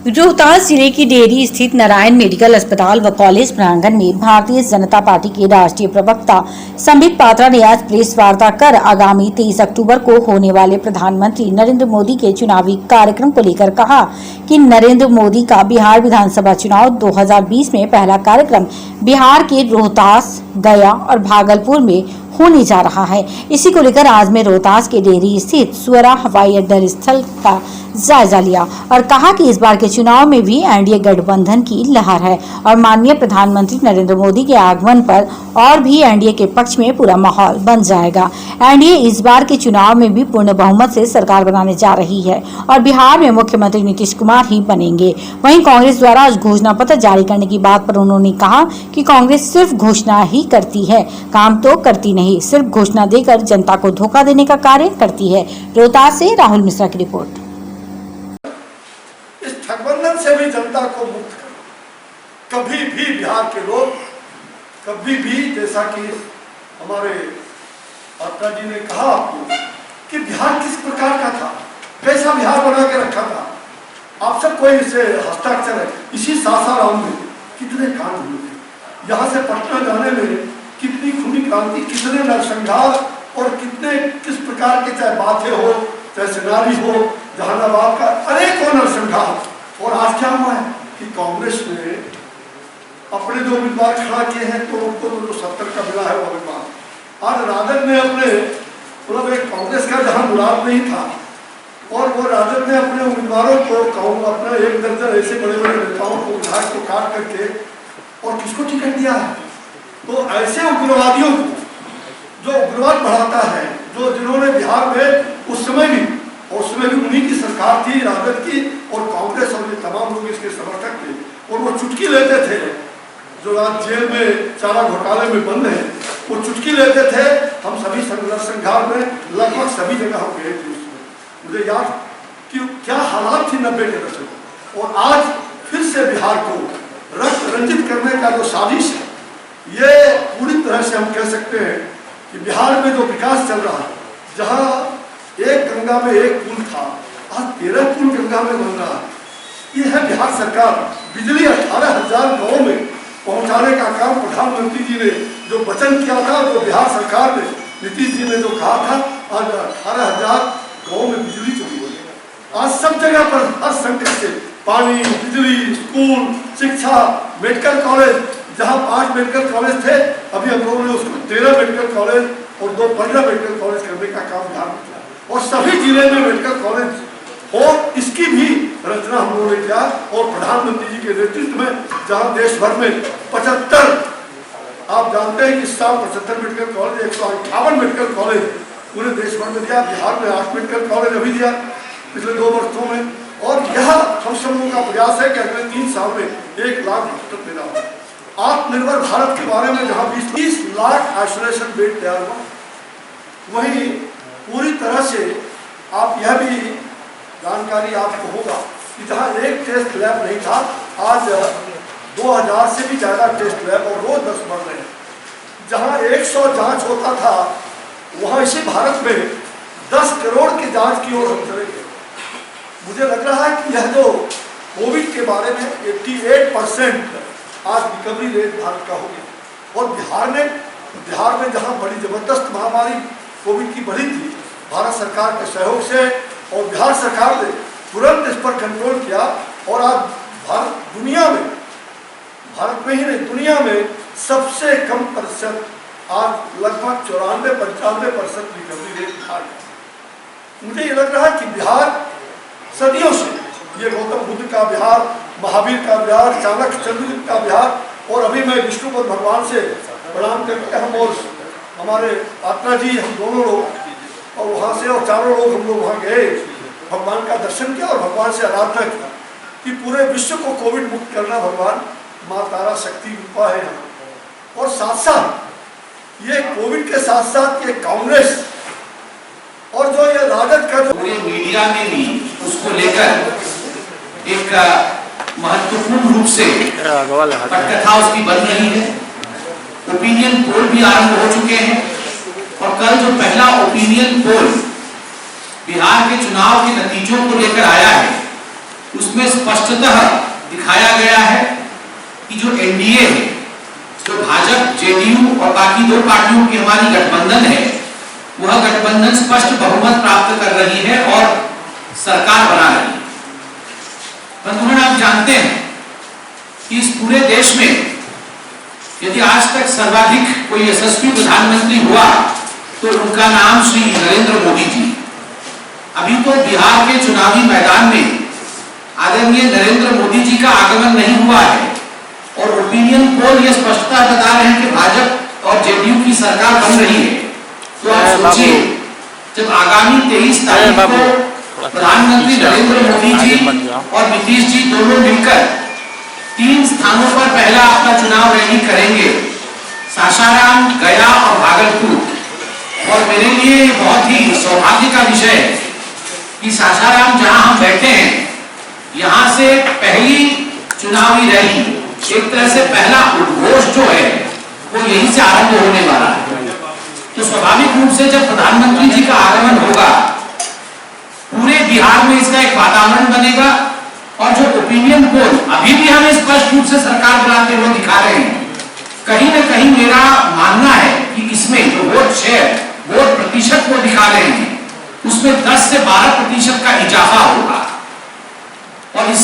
रोहतास जिले की डेहरी स्थित नारायण मेडिकल अस्पताल व कॉलेज प्रांगण में भारतीय जनता पार्टी के राष्ट्रीय प्रवक्ता संबित पात्रा ने आज प्रेस वार्ता कर आगामी 23 अक्टूबर को होने वाले प्रधानमंत्री नरेंद्र मोदी के चुनावी कार्यक्रम को लेकर कहा कि नरेंद्र मोदी का बिहार विधानसभा चुनाव 2020 में पहला कार्यक्रम बिहार के रोहतास, गया और भागलपुर में होने जा रहा है। इसी को लेकर आज मैं रोहतास के डेहरी स्थित सुअरा हवाई अड्डा स्थल का जायजा लिया और कहा कि इस बार के चुनाव में भी एनडीए गठबंधन की लहर है और माननीय प्रधानमंत्री नरेंद्र मोदी के आगमन पर और भी एनडीए के पक्ष में पूरा माहौल बन जाएगा। एनडीए इस बार के चुनाव में भी पूर्ण बहुमत से सरकार बनाने जा रही है और बिहार में मुख्यमंत्री नीतीश कुमार ही बनेंगे। वहीं कांग्रेस द्वारा आज घोषणा पत्र जारी करने की बात पर उन्होंने कहा कि कांग्रेस सिर्फ घोषणा ही करती है, काम तो करती नहीं, सिर्फ घोषणा देकर जनता को धोखा देने का कार्य करती है। रोहतास से राहुल मिश्रा की रिपोर्ट। इस ठगबंधन से भी जनता को मुक्त करो। कभी भी बिहार के लोग कभी भी, जैसा कि हमारे पात्रा जी ने कहा आपको कि बिहार किस प्रकार का था, कैसा बिहार बना के रखा था, आप सब कोई इसे हस्ताक्षर है। इसी सासाराम में कितने कांड हुए थे, यहाँ से पटना जाने में कितनी खूनी क्रांति, कितने नरसंहार और कितने किस प्रकार के, चाहे बातें हो चाहे सिनारी हो, जहानाबाद का अनेकों नरसंहार। और आज क्या हुआ है कि कांग्रेस ने अपने जो उम्मीदवार खड़ा किए हैं तो उनको जो 70 का मिला है वो उम्मीदवार। आज राजद ने अपने मतलब एक कांग्रेस का जहां मुराद नहीं था और वो राजद ने अपने उम्मीदवारों को अपना 1 दर्जन ऐसे बड़े बड़े नेताओं को, विधायक को काट करके और किसको टिकट दिया है। तो ऐसे उग्रवादियों को जो उग्रवाद बढ़ाता है, जो जिन्होंने बिहार में उस समय भी उन्हीं की सरकार थी, राजद की, और कांग्रेस और ये तमाम लोग इसके समर्थक थे और वो चुटकी लेते थे। जो आज जेल में चारा घोटाले में बंद है वो चुटकी लेते थे। हम सभी नरसंहार में लगभग सभी जगह हम गए थे। मुझे याद कि क्या हालात थी 90 के दशक, और आज फिर से बिहार को रक्त रंजित करने का जो साजिश है, ये पूरी तरह से हम कह सकते हैं कि बिहार में जो विकास चल रहा है, जहां एक गंगा में एक पुल था, आज 13 पुल गंगा में बन रहा है। ये है बिहार सरकार। बिजली 18,000 गाँव में पहुंचाने का काम प्रधानमंत्री जी ने जो वचन किया था, जो बिहार सरकार ने, नीतीश जी ने जो कहा था, आज 18,000 गाँव में बिजली चली गई। आज सब जगह पर हर संकट से पानी, बिजली, स्कूल, शिक्षा, मेडिकल कॉलेज, जहां 5 मेडिकल कॉलेज थे, अभी हम लोगों ने उसको 13 मेडिकल कॉलेज और 15 मेडिकल कॉलेज करने का काम ध्यान किया और सभी जिले में मेडिकल कॉलेज और इसकी भी रचना हम लोगों ने किया। और प्रधानमंत्री जी के नेतृत्व में जहां देश भर में 75, आप जानते हैं कि इस साल 75 मेडिकल कॉलेज, 158 मेडिकल कॉलेज पूरे देश भर में दिया। बिहार में 8 मेडिकल कॉलेज अभी दिया पिछले 2 वर्षों में, और यह हम सब लोगों का प्रयास है कि अगले 3 साल में 1 लाख डॉक्टर पैदा हो। आत्मनिर्भर भारत के बारे में जहां 20 लाख आइसोलेशन बेड तैयार हुआ, वहीं पूरी तरह से आप यह भी जानकारी आपको होगा कि जहां एक टेस्ट लैब नहीं था, आज 2000 से भी ज्यादा टेस्ट लैब और रोज 10 बढ़ रहे हैं। जहां 100 जांच होता था, वहां इसी भारत में 10 करोड़ की जांच की ओर हम चले गए। मुझे लग रहा है कि यह जो कोविड के बारे में 88% आज रिकवरी रेट भारत का हो गया। और बिहार में जहां बड़ी जबरदस्त महामारी कोविड की बढ़ी थी, भारत सरकार के सहयोग से और बिहार सरकार ने तुरंत इस पर कंट्रोल किया और आज भारत में ही नहीं, दुनिया में सबसे कम प्रतिशत, आज लगभग 94-95% रिकवरी रेट बिहार है। मुझे ये लग रहा है कि बिहार सदियों से, ये गौतम बुद्ध का बिहार, महावीर का बिहार, चाणक्य चंद्र का बिहार, और अभी मैं विष्णुपद भगवान से प्रणाम करके हम और हमारे पात्रा जी, हम दोनों लोग और वहाँ से और चारों लोग हम लोग वहाँ गए, भगवान का दर्शन किया और भगवान से आराधना किया कि पूरे विश्व को कोविड मुक्त करना भगवान माँ तारा शक्ति रूपा है यहाँ। और साथ साथ ये कोविड के साथ साथ ये कांग्रेस और जो ये राजद का जो पूरे मीडिया में भी उसको लेकर एक महत्वपूर्ण रूप से पटकथा उसकी बन रही है। ओपिनियन पोल भी आरंभ हो चुके हैं और कल जो पहला ओपिनियन पोल बिहार के चुनाव के नतीजों को लेकर आया है, उसमें स्पष्टतः दिखाया गया है कि जो एनडीए है, जो भाजपा, जेडीयू और बाकी दो पार्टियों की हमारी गठबंधन है, वह गठबंधन स्पष्ट बहुमत प्राप्त कर रही है और सरकार बना रही है। परंतु आप जानते हैं कि इस पूरे देश में यदि आज तक सर्वाधिक कोई यशस्वी प्रधानमंत्री हुआ तो उनका नाम श्री नरेंद्र मोदी जी। अभी तो बिहार के चुनावी मैदान में आदरणीय नरेंद्र मोदी जी का आगमन नहीं हुआ है और ओपिनियन पोल यह स्पष्टता बता रहे हैं कि भाजपा और जेडीयू की सरकार बन रही है। तो आप सोचिए, जब आगामी 23 तारीख को प्रधानमंत्री नरेंद्र मोदी जी और नीतीश जी दोनों मिलकर 3 स्थानों पर पहला अपना चुनाव रैली करेंगे, सासाराम, गया और भागलपुर। और मेरे लिए बहुत ही सौभाग्य का विषय है कि सासाराम, जहां हम बैठे हैं, यहां से पहली चुनावी रैली, एक तरह से पहला उद्घोष जो है वो यहीं से आरंभ होने वाला है। तो स्वाभाविक रूप से जब प्रधानमंत्री जी का आगमन होगा, पूरे बिहार में इसका एक वातावरण बनेगा और जो ओपिनियन पोल अभी भी हमें स्पष्ट रूप से सरकार बनाते हुए दिखा रहे हैं, कहीं ना कहीं मेरा मानना है कि इसमें जो वोट शेयर, वोट प्रतिशत को दिखा रहे हैं, उसमें 10 से 12% का इजाफा होगा। और इस